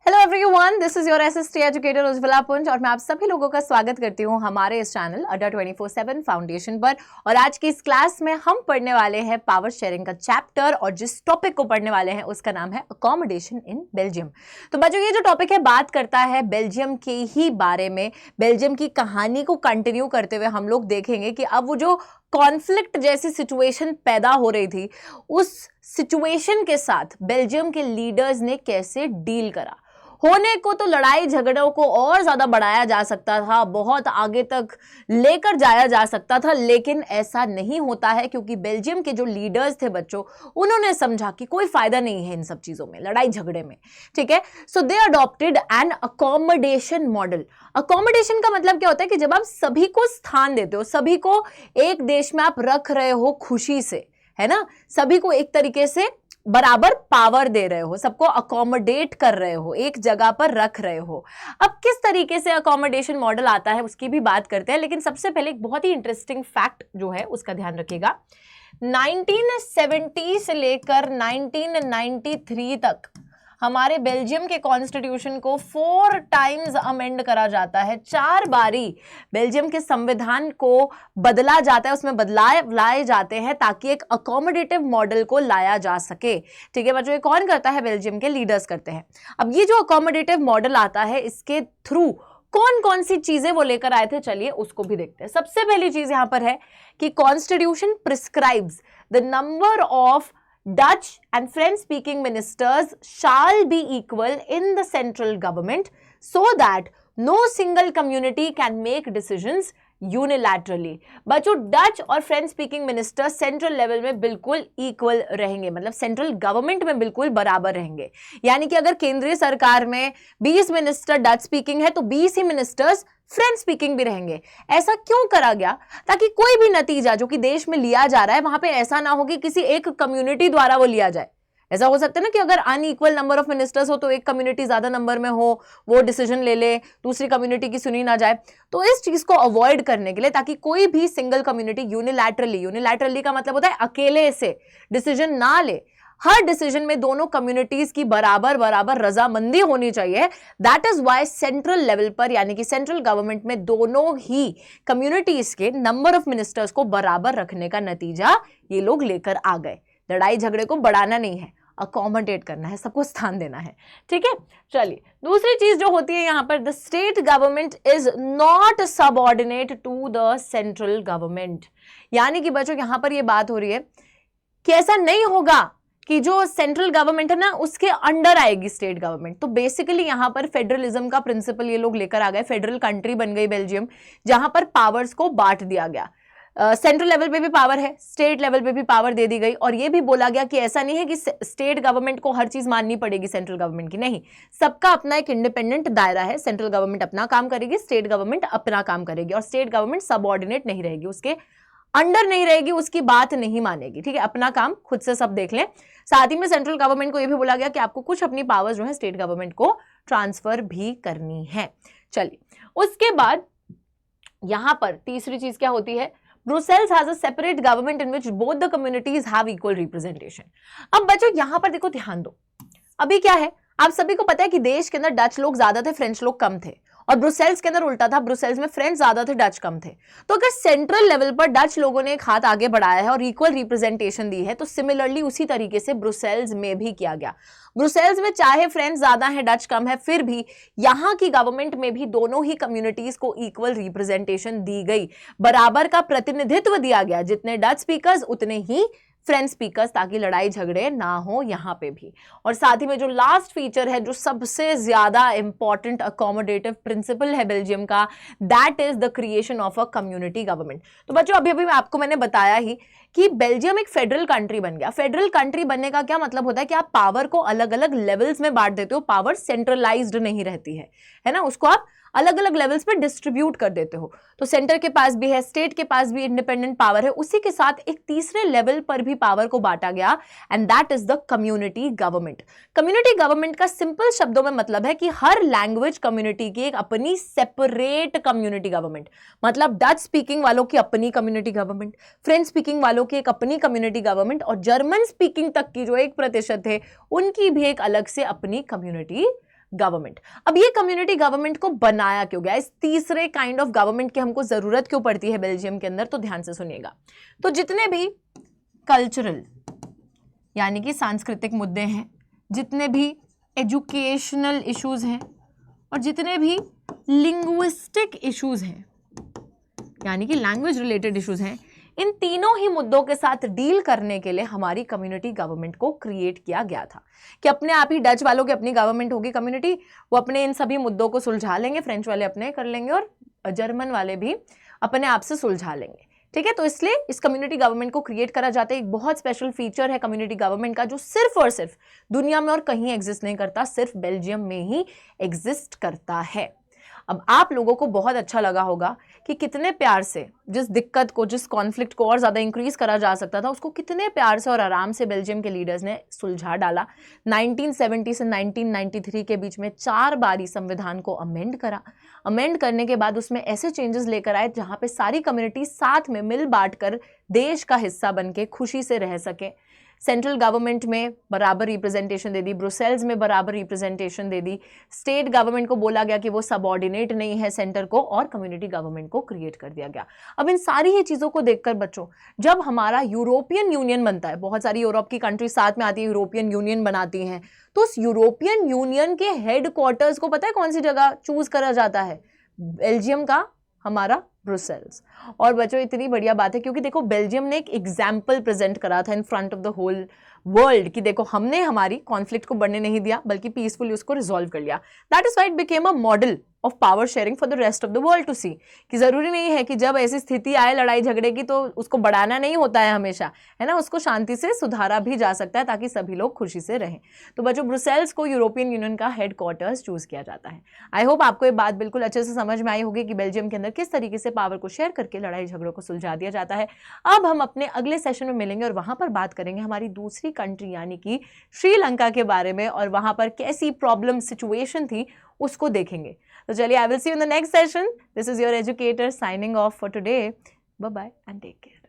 Hello everyone, this is your SST educator Ujjwala पुंज और मैं आप सभी लोगों का स्वागत करती हूं हमारे इस चैनल अड्डा 24/7 फाउंडेशन पर। और आज की इस क्लास में हम पढ़ने वाले हैं पावर शेयरिंग का चैप्टर और जिस टॉपिक को पढ़ने वाले हैं उसका नाम है अकोमोडेशन इन बेल्जियम। तो बच्चों, ये जो टॉपिक है बात करता है बेल्जियम के ही बारे में। बेल्जियम की कहानी को कंटिन्यू करते हुए हम लोग देखेंगे कि अब वो जो कॉन्फ्लिक्ट जैसी सिचुएशन पैदा हो रही थी, उस सिचुएशन के साथ बेल्जियम के लीडर्स ने कैसे डील करा। होने को तो लड़ाई झगड़ों को और ज्यादा बढ़ाया जा सकता था, बहुत आगे तक लेकर जाया जा सकता था, लेकिन ऐसा नहीं होता है क्योंकि बेल्जियम के जो लीडर्स थे बच्चों, उन्होंने समझा कि कोई फायदा नहीं है इन सब चीजों में, लड़ाई झगड़े में। ठीक है, so they adopted an accommodation model. Accommodation का मतलब क्या होता है कि जब आप सभी को स्थान देते हो, सभी को एक देश में आप रख रहे हो खुशी से, है ना, सभी को एक तरीके से बराबर पावर दे रहे हो, सबको अकोमोडेट कर रहे हो, एक जगह पर रख रहे हो। अब किस तरीके से अकोमोडेशन मॉडल आता है उसकी भी बात करते हैं, लेकिन सबसे पहले एक बहुत ही इंटरेस्टिंग फैक्ट जो है उसका ध्यान रखिएगा। 1970 से लेकर 1993 तक हमारे बेल्जियम के कॉन्स्टिट्यूशन को 4 टाइम्स अमेंड करा जाता है। 4 बारी बेल्जियम के संविधान को बदला जाता है, उसमें बदलाव लाए जाते हैं ताकि एक अकोमोडेटिव मॉडल को लाया जा सके। ठीक है बच्चों, ये कौन करता है? बेल्जियम के लीडर्स करते हैं। अब ये जो अकोमोडेटिव मॉडल आता है, इसके थ्रू कौन कौन सी चीजें वो लेकर आए थे, चलिए उसको भी देखते हैं। सबसे पहली चीज यहां पर है कि constitution prescribes the number of Dutch and French speaking ministers shall be equal in the central government so that no single community can make decisions unilaterally. बच्चों, डच और French speaking minister central level में बिल्कुल equal रहेंगे, मतलब central government में बिल्कुल बराबर रहेंगे। यानी कि अगर केंद्रीय सरकार में 20 मिनिस्टर डच स्पीकिंग है तो 20 ही मिनिस्टर्स फ्रेंच स्पीकिंग भी रहेंगे। ऐसा क्यों करा गया? ताकि कोई भी नतीजा जो कि देश में लिया जा रहा है वहां पे ऐसा ना हो कि किसी एक कम्युनिटी द्वारा वो लिया जाए। ऐसा हो सकता है ना कि अगर अनइक्वल नंबर ऑफ मिनिस्टर्स हो तो एक कम्युनिटी ज्यादा नंबर में हो, वो डिसीजन ले ले, दूसरी कम्युनिटी की सुनी ना जाए। तो इस चीज को अवॉइड करने के लिए, ताकि कोई भी सिंगल कम्युनिटी यूनिलैटरली का मतलब होता है अकेले से डिसीजन ना ले, हर डिसीजन में दोनों कम्युनिटीज की बराबर बराबर रजामंदी होनी चाहिए। That is why central level पर, यानी कि सेंट्रल गवर्नमेंट में दोनों ही कम्युनिटीज के नंबर ऑफ मिनिस्टर्स को बराबर रखने का नतीजा ये लोग लेकर आ गए। लड़ाई झगड़े को बढ़ाना नहीं है, अकोमोडेट करना है, सबको स्थान देना है। ठीक है, चलिए दूसरी चीज जो होती है यहां पर, the state government is not subordinate to the central government. यानी कि बच्चों यहां पर ये बात हो रही है कि ऐसा नहीं होगा कि जो सेंट्रल गवर्नमेंट है ना उसके अंडर आएगी स्टेट गवर्नमेंट। तो बेसिकली यहां पर फेडरलिज्म का प्रिंसिपल ये लोग लेकर आ गए। फेडरल कंट्री बन गई बेल्जियम, जहां पर पावर्स को बांट दिया गया। सेंट्रल लेवल पे भी पावर है, स्टेट लेवल पे भी पावर दे दी गई। और ये भी बोला गया कि ऐसा नहीं है कि स्टेट गवर्नमेंट को हर चीज माननी पड़ेगी सेंट्रल गवर्नमेंट की, नहीं, सबका अपना एक इंडिपेंडेंट दायरा है। सेंट्रल गवर्नमेंट अपना काम करेगी, स्टेट गवर्नमेंट अपना काम करेगी, और स्टेट गवर्नमेंट सबऑर्डिनेट नहीं रहेगी, उसके अंडर नहीं रहेगी, उसकी बात नहीं मानेगी। ठीक है, अपना काम खुद से सब देख लें। साथ ही में सेंट्रल गवर्नमेंट को यह भी बोला गया कि आपको कुछ अपनी पावर्स जो है स्टेट गवर्नमेंट को ट्रांसफर भी करनी है। चलिए, उसके बाद यहां पर तीसरी चीज क्या होती है? Brussels has a separate government in which both the communities have equal representation. अब बच्चों यहां पर देखो, ध्यान दो, अभी क्या है, आप सभी को पता है कि देश के अंदर डच लोग ज्यादा थे, फ्रेंच लोग कम थे, और ब्रुसेल्स के अंदर उल्टा था, ब्रुसेल्स में फ्रेंच ज्यादा थे, डच कम थे। तो अगर सेंट्रल लेवल पर डच लोगों ने एक हाथ आगे बढ़ाया है और इक्वल रिप्रेजेंटेशन दी है, तो सिमिलरली उसी तरीके से ब्रुसेल्स में भी किया गया। ब्रुसेल्स में चाहे फ्रेंच ज्यादा है, डच कम है, फिर भी यहां की गवर्नमेंट में भी दोनों ही कम्युनिटीज को इक्वल रिप्रेजेंटेशन दी गई, बराबर का प्रतिनिधित्व दिया गया, जितने डच स्पीकर्स उतने ही फ्रेंच स्पीकर्स, ताकि लड़ाई झगड़े ना हो यहां पे भी। और साथ ही में जो लास्ट फीचर है, जो सबसे ज्यादा इंपॉर्टेंट अकोमोडेटिव प्रिंसिपल है बेल्जियम का, that is the creation of a community government. तो बच्चों अभी अभी मैंने बताया ही कि बेल्जियम एक फेडरल कंट्री बन गया। फेडरल कंट्री बनने का क्या मतलब होता है कि आप पावर को अलग अलग लेवल्स में बांट देते हो, पावर सेंट्रलाइज्ड नहीं रहती है ना, उसको आप अलग अलग लेवल्स पे डिस्ट्रीब्यूट कर देते हो। तो सेंटर के पास भी है, स्टेट के पास भी इंडिपेंडेंट पावर है, उसी के साथ एक तीसरे लेवल पर भी पावर को बांटा गया, and that is the community government. Community government का सिंपल शब्दों में मतलब है कि हर लैंग्वेज कम्युनिटी की एक अपनी सेपरेट कम्युनिटी गवर्नमेंट, मतलब डच स्पीकिंग वालों की अपनी कम्युनिटी गवर्नमेंट, फ्रेंच स्पीकिंग वालों वालों की एक अपनी कम्युनिटी गवर्नमेंट और जर्मन स्पीकिंग तक की जो 1% थे उनकी भी एक अलग से अपनी कम्युनिटी गवर्नमेंट। अब ये कम्युनिटी गवर्नमेंट को बनाया क्यों गया, इस तीसरे काइंड ऑफ गवर्नमेंट की हमको जरूरत क्यों पड़ती है बेल्जियम के अंदर, तो ध्यान से सुनिएगा। तो जितने भी कल्चरल यानी कि सांस्कृतिक मुद्दे हैं, जितने भी एजुकेशनल इश्यूज हैं और जितने भी लिंग्विस्टिक इश्यूज हैं यानी कि लैंग्वेज रिलेटेड इश्यूज हैं, इन तीनों ही मुद्दों के साथ डील करने के लिए हमारी कम्युनिटी गवर्नमेंट को क्रिएट किया गया था कि अपने आप ही डच वालों की अपनी गवर्नमेंट होगी कम्युनिटी, वो अपने इन सभी मुद्दों को सुलझा लेंगे, फ्रेंच वाले अपने कर लेंगे और जर्मन वाले भी अपने आप से सुलझा लेंगे। ठीक है, तो इसलिए इस कम्युनिटी गवर्नमेंट को क्रिएट करा जाता है। एक बहुत स्पेशल फीचर है कम्युनिटी गवर्नमेंट का जो सिर्फ और सिर्फ दुनिया में और कहीं एग्जिस्ट नहीं करता, सिर्फ बेल्जियम में ही एग्जिस्ट करता है। अब आप लोगों को बहुत अच्छा लगा होगा कि कितने प्यार से जिस दिक्कत को, जिस कॉन्फ्लिक्ट को और ज़्यादा इंक्रीज करा जा सकता था, उसको कितने प्यार से और आराम से बेल्जियम के लीडर्स ने सुलझा डाला। 1970 से 1993 के बीच में 4 बारी संविधान को अमेंड करा। अमेंड करने के बाद उसमें ऐसे चेंजेस लेकर आए जहाँ पे सारी कम्युनिटी साथ में मिल बांट कर देश का हिस्सा बन के खुशी से रह सके। सेंट्रल गवर्नमेंट में बराबर रिप्रेजेंटेशन दे दी, ब्रुसेल्स में बराबर रिप्रेजेंटेशन दे दी, स्टेट गवर्नमेंट को बोला गया कि वो सबऑर्डिनेट नहीं है सेंटर को, और कम्युनिटी गवर्नमेंट को क्रिएट कर दिया गया। अब इन सारी ही चीज़ों को देखकर बच्चों, जब हमारा यूरोपियन यूनियन बनता है, बहुत सारी यूरोप की कंट्री साथ में आती है, यूरोपियन यूनियन बनाती हैं, तो उस यूरोपियन यूनियन के हेड क्वार्टर्स को पता है कौन सी जगह चूज करा जाता है? बेल्जियम का हमारा ब्रुसेल्स। और बच्चों इतनी बढ़िया बात है क्योंकि देखो बेल्जियम ने एक एग्जाम्पल प्रेजेंट करा था in front of the whole world कि देखो हमने हमारी कॉन्फ्लिक्ट को बढ़ने नहीं दिया बल्कि पीसफुली उसको रिजॉल्व कर लिया। That is why it became a model of power sharing for the rest of the world to see कि जरूरी नहीं है कि जब ऐसी स्थिति आए लड़ाई झगड़े की तो उसको बढ़ाना नहीं होता है हमेशा, है ना, उसको शांति से सुधारा भी जा सकता है ताकि सभी लोग खुशी से रहें। तो बच्चों ब्रुसेल्स को यूरोपियन यूनियन का हेडक्वार्टर्स चूज किया जाता है। आई होप आपको ये बात बिल्कुल अच्छे से समझ में आई होगी कि बेल्जियम के अंदर किस तरीके से पावर को शेयर करके लड़ाई झगड़ों को सुलझा दिया जाता है। अब हम अपने अगले सेशन में मिलेंगे और वहां पर बात करेंगे हमारी दूसरी कंट्री यानी कि श्रीलंका के बारे में और वहां पर कैसी प्रॉब्लम सिचुएशन थी उसको देखेंगे। तो चलिए, I will see you in the next session. This is your educator signing off for today. Bye bye and take care.